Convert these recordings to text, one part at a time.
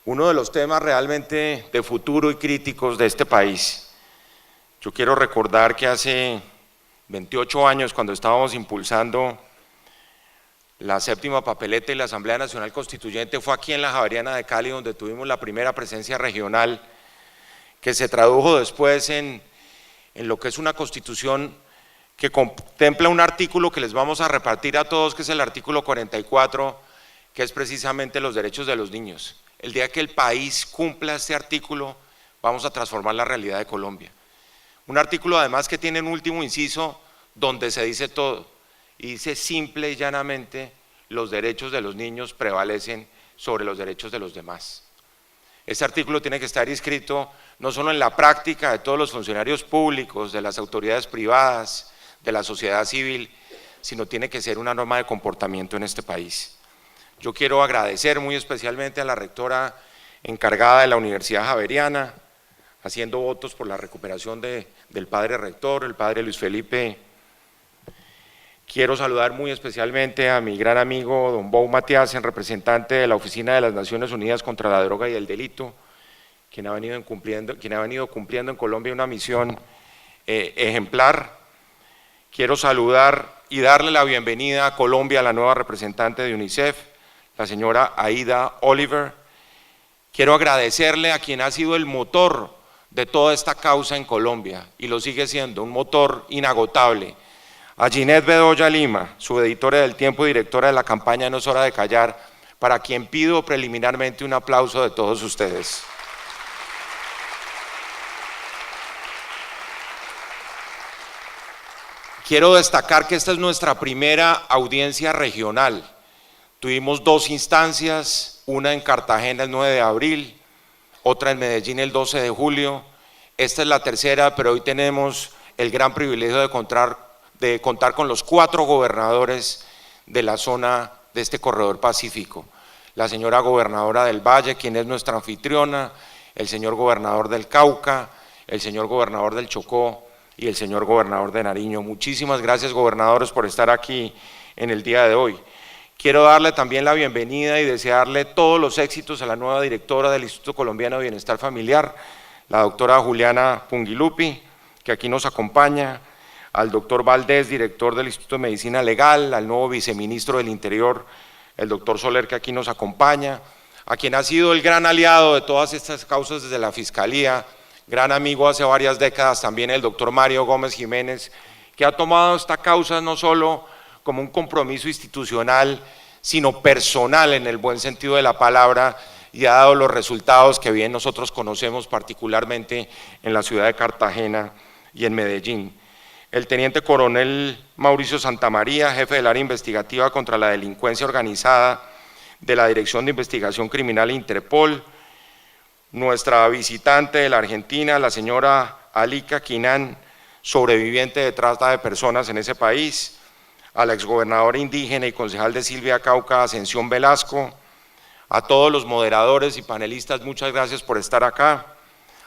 uno de los temas realmente de futuro y críticos de este país. Yo quiero recordar que hace 28 años, cuando estábamos impulsando la séptima papeleta y la Asamblea Nacional Constituyente, fue aquí en la Javeriana de Cali donde tuvimos la primera presencia regional, que se tradujo después en lo que es una constitución que contempla un artículo que les vamos a repartir a todos, que es el artículo 44, que es precisamente los derechos de los niños. El día que el país cumpla este artículo, vamos a transformar la realidad de Colombia. Un artículo además que tiene un último inciso donde se dice todo, y dice simple y llanamente: los derechos de los niños prevalecen sobre los derechos de los demás. Este artículo tiene que estar inscrito no solo en la práctica de todos los funcionarios públicos, de las autoridades privadas, de la sociedad civil, sino tiene que ser una norma de comportamiento en este país. Yo quiero agradecer muy especialmente a la rectora encargada de la Universidad Javeriana, haciendo votos por la recuperación del padre rector, el padre Luis Felipe. Quiero saludar muy especialmente a mi gran amigo don Bou Matiasen, representante de la Oficina de las Naciones Unidas contra la Droga y el Delito, quien ha venido cumpliendo en Colombia una misión ejemplar. Quiero saludar y darle la bienvenida a Colombia a la nueva representante de UNICEF, la señora Aida Oliver. Quiero agradecerle a quien ha sido el motor de toda esta causa en Colombia, y lo sigue siendo, un motor inagotable, a Ginette Bedoya Lima, subeditora del Tiempo y directora de la campaña No es hora de callar, para quien pido preliminarmente un aplauso de todos ustedes. Quiero destacar que esta es nuestra primera audiencia regional. Tuvimos dos instancias, una en Cartagena el 9 de abril, otra en Medellín el 12 de julio, esta es la tercera, pero hoy tenemos el gran privilegio de contar con los 4 gobernadores de la zona de este corredor pacífico. La señora gobernadora del Valle, quien es nuestra anfitriona, el señor gobernador del Cauca, el señor gobernador del Chocó y el señor gobernador de Nariño. Muchísimas gracias, gobernadores, por estar aquí en el día de hoy. Quiero darle también la bienvenida y desearle todos los éxitos a la nueva directora del Instituto Colombiano de Bienestar Familiar, la doctora Juliana Pungilupi, que aquí nos acompaña, al doctor Valdés, director del Instituto de Medicina Legal, al nuevo viceministro del Interior, el doctor Soler, que aquí nos acompaña, a quien ha sido el gran aliado de todas estas causas desde la Fiscalía, gran amigo hace varias décadas también, el doctor Mario Gómez Jiménez, que ha tomado esta causa no solo como un compromiso institucional, sino personal en el buen sentido de la palabra, y ha dado los resultados que bien nosotros conocemos, particularmente en la ciudad de Cartagena y en Medellín. El teniente coronel Mauricio Santamaría, jefe del área investigativa contra la delincuencia organizada de la Dirección de Investigación Criminal Interpol, nuestra visitante de la Argentina, la señora Alika Quinan, sobreviviente de trata de personas en ese país, a la exgobernadora indígena y concejal de Silvia Cauca, Ascensión Velasco, a todos los moderadores y panelistas, muchas gracias por estar acá,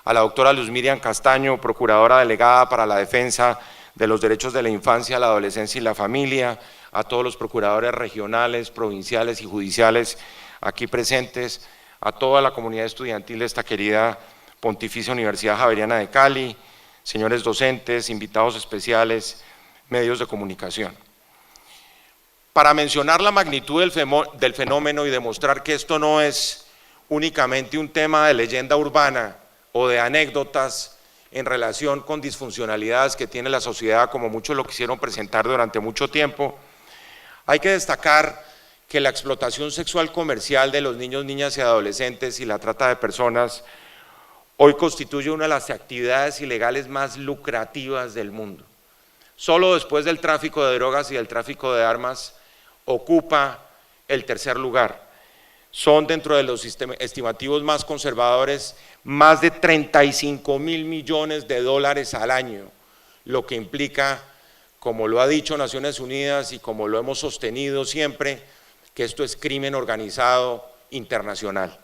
a la doctora Luz Miriam Castaño, procuradora delegada para la defensa de los derechos de la infancia, la adolescencia y la familia, a todos los procuradores regionales, provinciales y judiciales aquí presentes, a toda la comunidad estudiantil de esta querida Pontificia Universidad Javeriana de Cali, señores docentes, invitados especiales, medios de comunicación. Para mencionar la magnitud del fenómeno y demostrar que esto no es únicamente un tema de leyenda urbana o de anécdotas en relación con disfuncionalidades que tiene la sociedad, como muchos lo quisieron presentar durante mucho tiempo, hay que destacar que la explotación sexual comercial de los niños, niñas y adolescentes y la trata de personas hoy constituye una de las actividades ilegales más lucrativas del mundo. Solo después del tráfico de drogas y del tráfico de armas ocupa el tercer lugar. Son, dentro de los estimativos más conservadores, más de 35.000 millones de dólares al año, lo que implica, como lo ha dicho Naciones Unidas y como lo hemos sostenido siempre, que esto es crimen organizado internacional,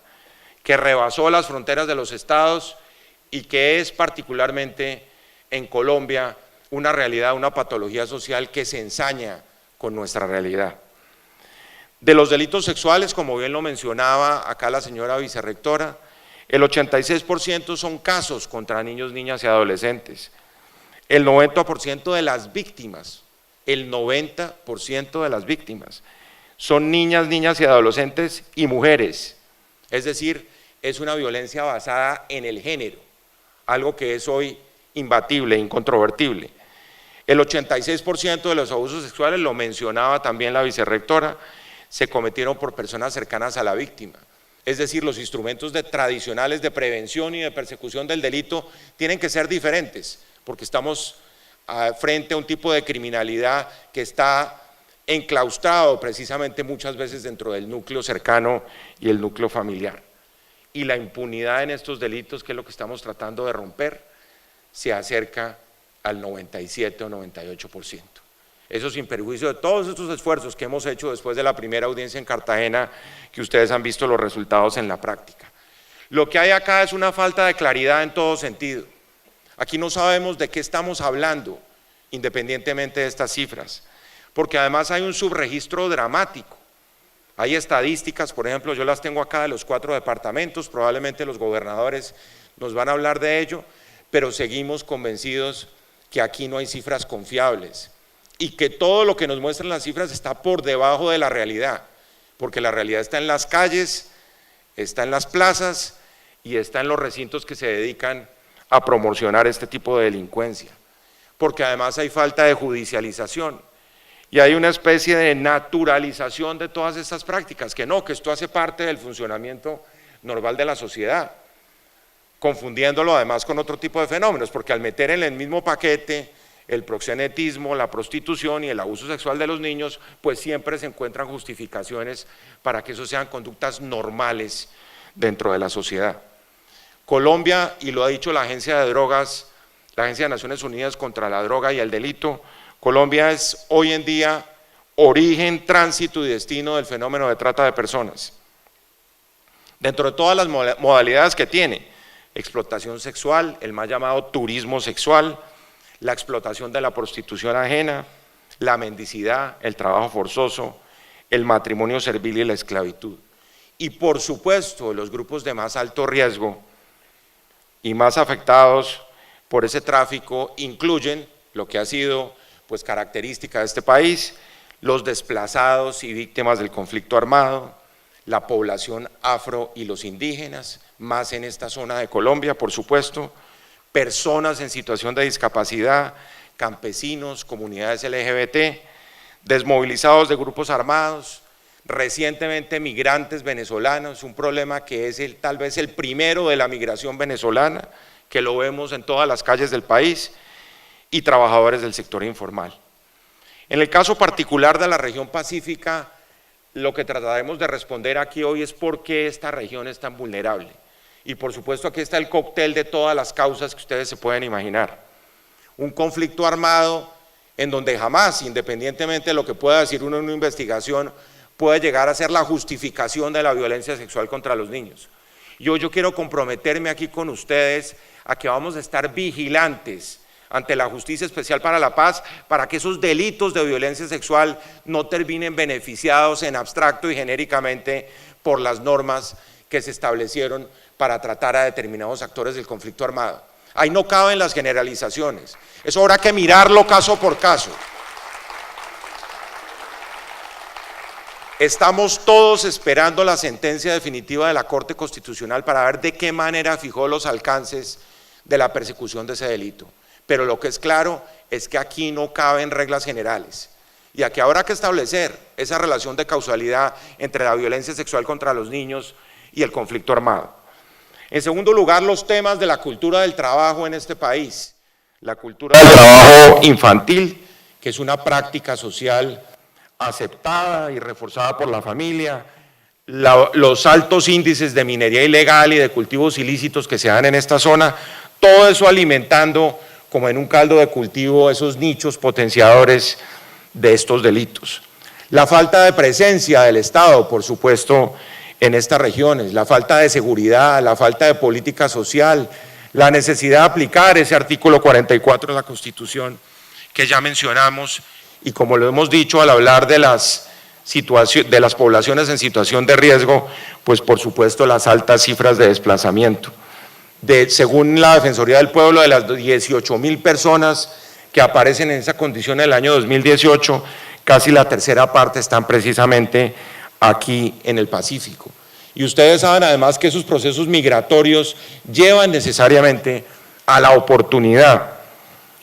que rebasó las fronteras de los estados y que es particularmente en Colombia una realidad, una patología social que se ensaña con nuestra realidad. De los delitos sexuales, como bien lo mencionaba acá la señora vicerrectora, el 86% son casos contra niños, niñas y adolescentes. El 90% de las víctimas, el 90% de las víctimas son niñas, niñas y adolescentes y mujeres. Es decir, es una violencia basada en el género, algo que es hoy imbatible, incontrovertible. El 86% de los abusos sexuales, lo mencionaba también la vicerrectora, se cometieron por personas cercanas a la víctima. Es decir, los instrumentos tradicionales de prevención y de persecución del delito tienen que ser diferentes, porque estamos frente a un tipo de criminalidad que está enclaustrado precisamente muchas veces dentro del núcleo cercano y el núcleo familiar. Y la impunidad en estos delitos, que es lo que estamos tratando de romper, se acerca al 97 o 98%. Eso sin perjuicio de todos estos esfuerzos que hemos hecho después de la primera audiencia en Cartagena, que ustedes han visto los resultados en la práctica. Lo que hay acá es una falta de claridad en todo sentido. Aquí no sabemos de qué estamos hablando, independientemente de estas cifras, porque además hay un subregistro dramático. Hay estadísticas, por ejemplo, yo las tengo acá de los 4 departamentos, probablemente los gobernadores nos van a hablar de ello, pero seguimos convencidos que aquí no hay cifras confiables y que todo lo que nos muestran las cifras está por debajo de la realidad, porque la realidad está en las calles, está en las plazas y está en los recintos que se dedican a promocionar este tipo de delincuencia, porque además hay falta de judicialización y hay una especie de naturalización de todas estas prácticas, que no, que esto hace parte del funcionamiento normal de la sociedad, confundiéndolo además con otro tipo de fenómenos, porque al meter en el mismo paquete el proxenetismo, la prostitución y el abuso sexual de los niños, pues siempre se encuentran justificaciones para que eso sean conductas normales dentro de la sociedad. Colombia, y lo ha dicho la Agencia de Drogas, la Agencia de Naciones Unidas contra la Droga y el Delito, Colombia es hoy en día origen, tránsito y destino del fenómeno de trata de personas. Dentro de todas las modalidades que tiene, explotación sexual, el más llamado turismo sexual, la explotación de la prostitución ajena, la mendicidad, el trabajo forzoso, el matrimonio servil y la esclavitud. Y por supuesto, los grupos de más alto riesgo y más afectados por ese tráfico incluyen lo que ha sido pues característica de este país, los desplazados y víctimas del conflicto armado, la población afro y los indígenas, más en esta zona de Colombia, por supuesto, personas en situación de discapacidad, campesinos, comunidades LGBT, desmovilizados de grupos armados, recientemente migrantes venezolanos, un problema que es tal vez el primero de la migración venezolana, que lo vemos en todas las calles del país, y trabajadores del sector informal. En el caso particular de la región pacífica, lo que trataremos de responder aquí hoy es por qué esta región es tan vulnerable. Y por supuesto aquí está el cóctel de todas las causas que ustedes se pueden imaginar. Un conflicto armado en donde jamás, independientemente de lo que pueda decir uno en una investigación, puede llegar a ser la justificación de la violencia sexual contra los niños. Yo quiero comprometerme aquí con ustedes a que vamos a estar vigilantes ante la Justicia Especial para la Paz, para que esos delitos de violencia sexual no terminen beneficiados en abstracto y genéricamente por las normas que se establecieron para tratar a determinados actores del conflicto armado. Ahí no caben las generalizaciones, eso habrá que mirarlo caso por caso. Estamos todos esperando la sentencia definitiva de la Corte Constitucional para ver de qué manera fijó los alcances de la persecución de ese delito. Pero lo que es claro es que aquí no caben reglas generales y aquí habrá que establecer esa relación de causalidad entre la violencia sexual contra los niños y el conflicto armado. En segundo lugar, los temas de la cultura del trabajo en este país, la cultura del trabajo infantil, que es una práctica social aceptada y reforzada por la familia, los altos índices de minería ilegal y de cultivos ilícitos que se dan en esta zona, todo eso alimentando como en un caldo de cultivo esos nichos potenciadores de estos delitos. La falta de presencia del Estado, por supuesto, en estas regiones, la falta de seguridad, la falta de política social, la necesidad de aplicar ese artículo 44 de la Constitución que ya mencionamos y como lo hemos dicho al hablar de las de las poblaciones en situación de riesgo, pues por supuesto las altas cifras de desplazamiento. Según la Defensoría del Pueblo, de las 18.000 personas que aparecen en esa condición en el año 2018, casi la tercera parte están precisamente aquí en el Pacífico. Y ustedes saben además que esos procesos migratorios llevan necesariamente a la oportunidad,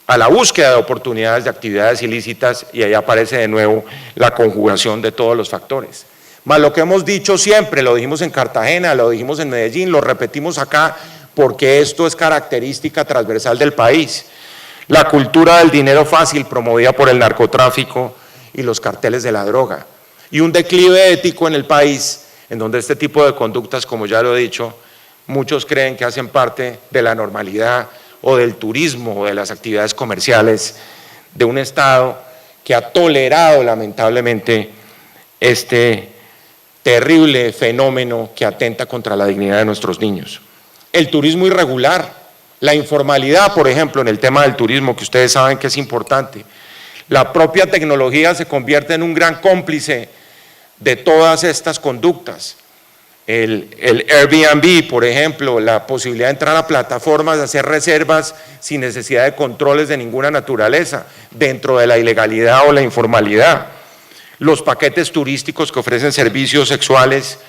a la búsqueda de oportunidades de actividades ilícitas, y ahí aparece de nuevo la conjugación de todos los factores. Más lo que hemos dicho siempre, lo dijimos en Cartagena, lo dijimos en Medellín, lo repetimos acá, porque esto es característica transversal del país. La cultura del dinero fácil promovida por el narcotráfico y los carteles de la droga, y un declive ético en el país, en donde este tipo de conductas, como ya lo he dicho, muchos creen que hacen parte de la normalidad o del turismo o de las actividades comerciales de un Estado que ha tolerado lamentablemente este terrible fenómeno que atenta contra la dignidad de nuestros niños. El turismo irregular, la informalidad, por ejemplo, en el tema del turismo, que ustedes saben que es importante. La propia tecnología se convierte en un gran cómplice de todas estas conductas. El Airbnb, por ejemplo, la posibilidad de entrar a plataformas, de hacer reservas sin necesidad de controles de ninguna naturaleza, dentro de la ilegalidad o la informalidad. Los paquetes turísticos que ofrecen servicios sexuales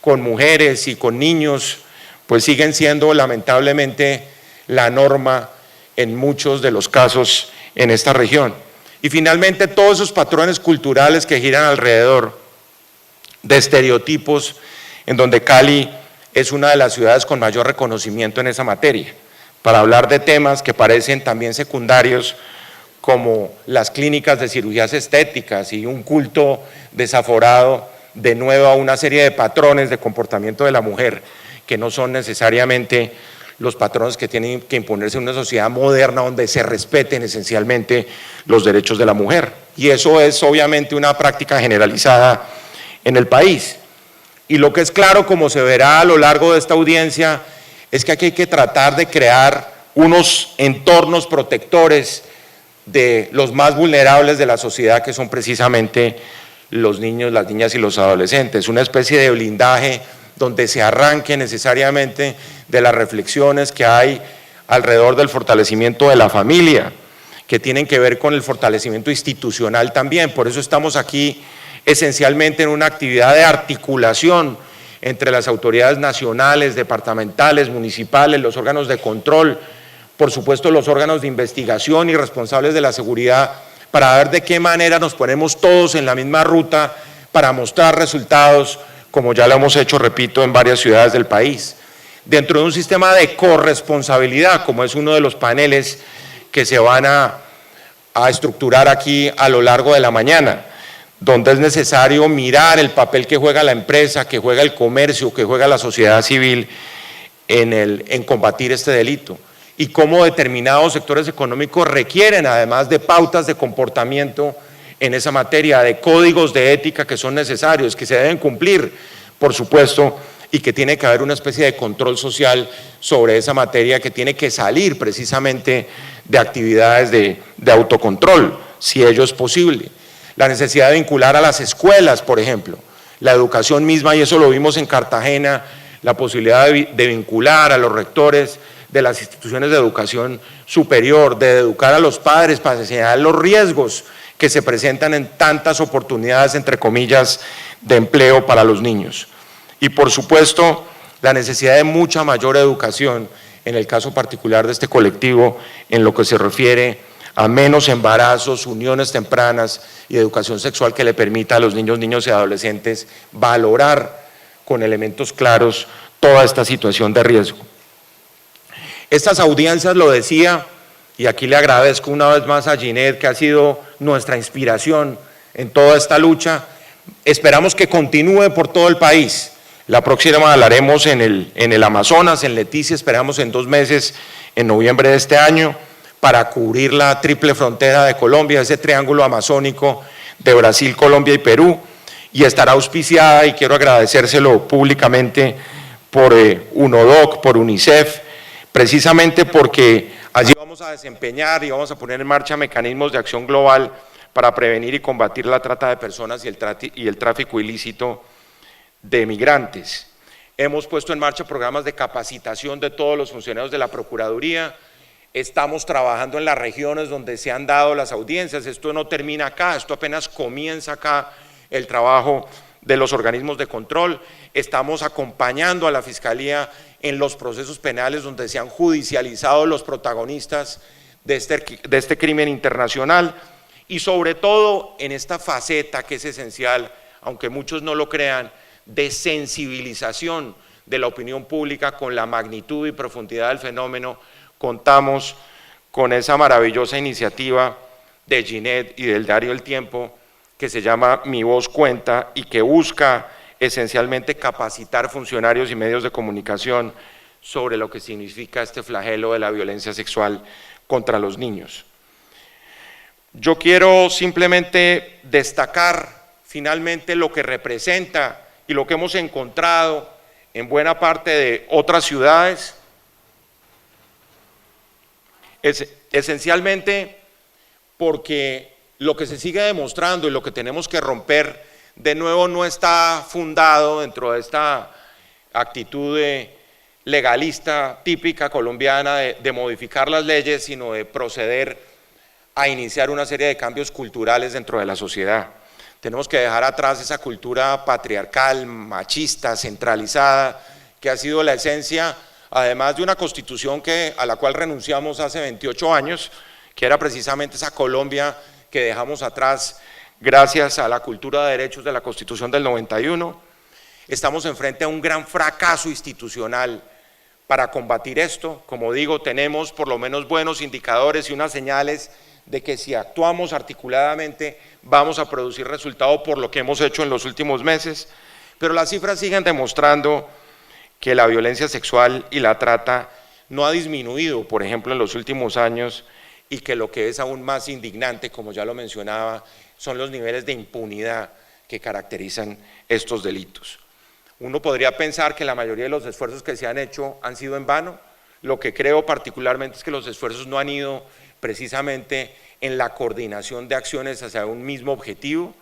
con mujeres y con niños, pues siguen siendo lamentablemente la norma en muchos de los casos en esta región. Y finalmente todos esos patrones culturales que giran alrededor de estereotipos, en donde Cali es una de las ciudades con mayor reconocimiento en esa materia, para hablar de temas que parecen también secundarios, como las clínicas de cirugías estéticas y un culto desaforado de nuevo a una serie de patrones de comportamiento de la mujer, que no son necesariamente los patrones que tienen que imponerse en una sociedad moderna donde se respeten esencialmente los derechos de la mujer. Y eso es obviamente una práctica generalizada en el país. Y lo que es claro, como se verá a lo largo de esta audiencia, es que aquí hay que tratar de crear unos entornos protectores de los más vulnerables de la sociedad, que son precisamente los niños, las niñas y los adolescentes, una especie de blindaje donde se arranque necesariamente de las reflexiones que hay alrededor del fortalecimiento de la familia, que tienen que ver con el fortalecimiento institucional también. Por eso estamos aquí esencialmente en una actividad de articulación entre las autoridades nacionales, departamentales, municipales, los órganos de control, por supuesto los órganos de investigación y responsables de la seguridad, para ver de qué manera nos ponemos todos en la misma ruta para mostrar resultados, como ya lo hemos hecho, repito, en varias ciudades del país, dentro de un sistema de corresponsabilidad, como es uno de los paneles que se van a estructurar aquí a lo largo de la mañana, donde es necesario mirar el papel que juega la empresa, que juega el comercio, que juega la sociedad civil en combatir este delito, y cómo determinados sectores económicos requieren, además de pautas de comportamiento en esa materia, de códigos de ética que son necesarios, que se deben cumplir, por supuesto, y que tiene que haber una especie de control social sobre esa materia, que tiene que salir precisamente de actividades de autocontrol, si ello es posible. La necesidad de vincular a las escuelas, por ejemplo, la educación misma, y eso lo vimos en Cartagena, la posibilidad de vincular a los rectores de las instituciones de educación superior, de educar a los padres para enseñar los riesgos que se presentan en tantas oportunidades, entre comillas, de empleo para los niños. Y por supuesto, la necesidad de mucha mayor educación, en el caso particular de este colectivo, en lo que se refiere a menos embarazos, uniones tempranas y educación sexual que le permita a los niños y adolescentes valorar con elementos claros toda esta situación de riesgo. Estas audiencias, lo decía, y aquí le agradezco una vez más a Ginette, que ha sido nuestra inspiración en toda esta lucha, esperamos que continúe por todo el país. La próxima la haremos en el Amazonas, en Leticia, esperamos en 2 meses, en noviembre de este año, para cubrir la triple frontera de Colombia, ese triángulo amazónico de Brasil, Colombia y Perú, y estará auspiciada, y quiero agradecérselo públicamente, por UNODOC, por UNICEF, precisamente porque allí vamos a desempeñar y vamos a poner en marcha mecanismos de acción global para prevenir y combatir la trata de personas y el tráfico ilícito de migrantes. Hemos puesto en marcha programas de capacitación de todos los funcionarios de la Procuraduría. Estamos trabajando en las regiones donde se han dado las audiencias. Esto no termina acá, esto apenas comienza acá el trabajo de los organismos de control. Estamos acompañando a la Fiscalía en los procesos penales donde se han judicializado los protagonistas de este crimen internacional y sobre todo en esta faceta que es esencial, aunque muchos no lo crean, de sensibilización de la opinión pública con la magnitud y profundidad del fenómeno. Contamos con esa maravillosa iniciativa de Ginette y del diario El Tiempo que se llama Mi Voz Cuenta y que busca esencialmente capacitar funcionarios y medios de comunicación sobre lo que significa este flagelo de la violencia sexual contra los niños. Yo quiero simplemente destacar finalmente lo que representa y lo que hemos encontrado en buena parte de otras ciudades, esencialmente porque lo que se sigue demostrando y lo que tenemos que romper de nuevo no está fundado dentro de esta actitud legalista típica colombiana de modificar las leyes, sino de proceder a iniciar una serie de cambios culturales dentro de la sociedad. Tenemos que dejar atrás esa cultura patriarcal, machista, centralizada, que ha sido la esencia, además de una constitución a la cual renunciamos hace 28 años, que era precisamente esa Colombia que dejamos atrás gracias a la cultura de derechos de la Constitución del 91. Estamos enfrente a un gran fracaso institucional para combatir esto. Como digo, tenemos por lo menos buenos indicadores y unas señales de que si actuamos articuladamente vamos a producir resultado por lo que hemos hecho en los últimos meses, pero las cifras siguen demostrando que la violencia sexual y la trata no ha disminuido, por ejemplo, en los últimos años, y que lo que es aún más indignante, como ya lo mencionaba, son los niveles de impunidad que caracterizan estos delitos. Uno podría pensar que la mayoría de los esfuerzos que se han hecho han sido en vano. Lo que creo particularmente es que los esfuerzos no han ido precisamente en la coordinación de acciones hacia un mismo objetivo,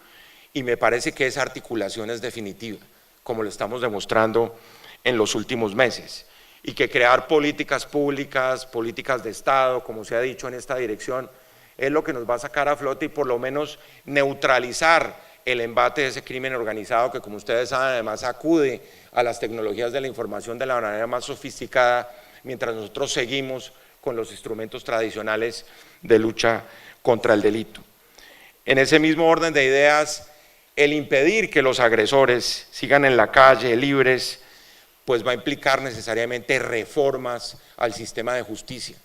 y me parece que esa articulación es definitiva, como lo estamos demostrando en los últimos meses, y que crear políticas públicas, políticas de Estado, como se ha dicho en esta dirección, es lo que nos va a sacar a flote y por lo menos neutralizar el embate de ese crimen organizado que, como ustedes saben, además acude a las tecnologías de la información de la manera más sofisticada, mientras nosotros seguimos con los instrumentos tradicionales de lucha contra el delito. En ese mismo orden de ideas, el impedir que los agresores sigan en la calle libres, pues va a implicar necesariamente reformas al sistema de justicia.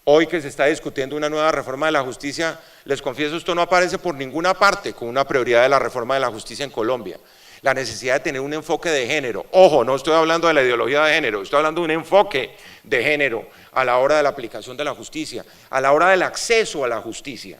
Hoy que se está discutiendo una nueva reforma de la justicia, les confieso, esto no aparece por ninguna parte como una prioridad de la reforma de la justicia en Colombia. La necesidad de tener un enfoque de género. Ojo, no estoy hablando de la ideología de género, estoy hablando de un enfoque de género a la hora de la aplicación de la justicia, a la hora del acceso a la justicia,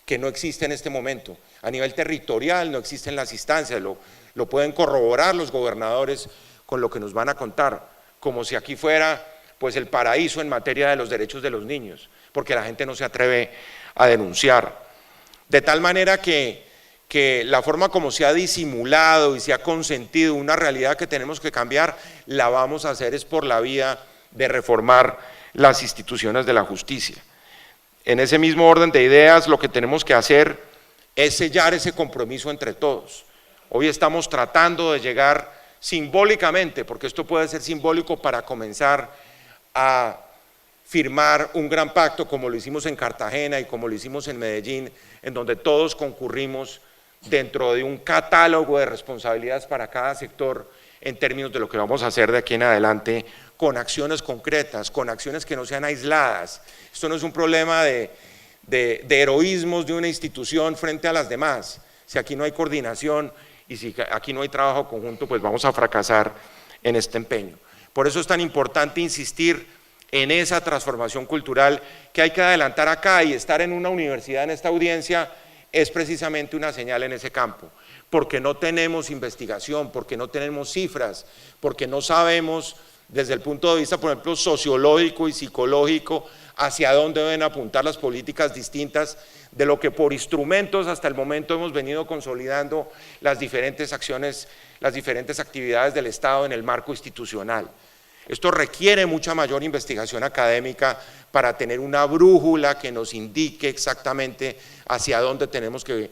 que no existe en este momento. A nivel territorial no existen las instancias, lo pueden corroborar los gobernadores con lo que nos van a contar, como si aquí fuera pues el paraíso en materia de los derechos de los niños, porque la gente no se atreve a denunciar. De tal manera que la forma como se ha disimulado y se ha consentido una realidad que tenemos que cambiar, la vamos a hacer es por la vía de reformar las instituciones de la justicia. En ese mismo orden de ideas, lo que tenemos que hacer es sellar ese compromiso entre todos. Hoy estamos tratando de llegar simbólicamente, porque esto puede ser simbólico para comenzar a firmar un gran pacto como lo hicimos en Cartagena y como lo hicimos en Medellín, en donde todos concurrimos dentro de un catálogo de responsabilidades para cada sector en términos de lo que vamos a hacer de aquí en adelante, con acciones concretas, con acciones que no sean aisladas. Esto no es un problema de heroísmos de una institución frente a las demás. Si aquí no hay coordinación y si aquí no hay trabajo conjunto, pues vamos a fracasar en este empeño. Por eso es tan importante insistir en esa transformación cultural que hay que adelantar acá, y estar en una universidad en esta audiencia es precisamente una señal en ese campo, porque no tenemos investigación, porque no tenemos cifras, porque no sabemos desde el punto de vista, por ejemplo, sociológico y psicológico, hacia dónde deben apuntar las políticas distintas de lo que por instrumentos hasta el momento hemos venido consolidando las diferentes acciones, las diferentes actividades del Estado en el marco institucional. Esto requiere mucha mayor investigación académica para tener una brújula que nos indique exactamente hacia dónde tenemos que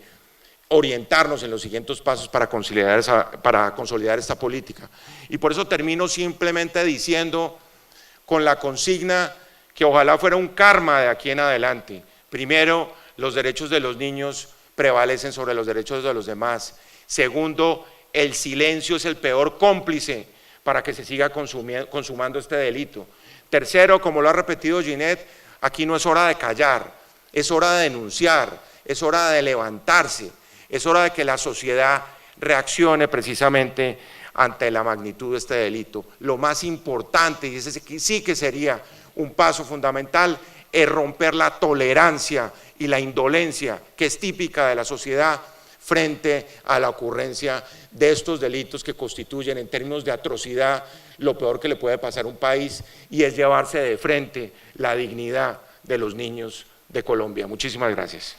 orientarnos en los siguientes pasos para consolidar esta política. Y por eso termino simplemente diciendo, con la consigna que ojalá fuera un karma de aquí en adelante. Primero, los derechos de los niños prevalecen sobre los derechos de los demás. Segundo, el silencio es el peor cómplice para que se siga consumando este delito. Tercero, como lo ha repetido Ginette, aquí no es hora de callar, es hora de denunciar, es hora de levantarse, es hora de que la sociedad reaccione precisamente ante la magnitud de este delito. Lo más importante, y ese sí que sería un paso fundamental, es romper la tolerancia y la indolencia que es típica de la sociedad frente a la ocurrencia de estos delitos que constituyen en términos de atrocidad lo peor que le puede pasar a un país, y es llevarse de frente la dignidad de los niños de Colombia. Muchísimas gracias.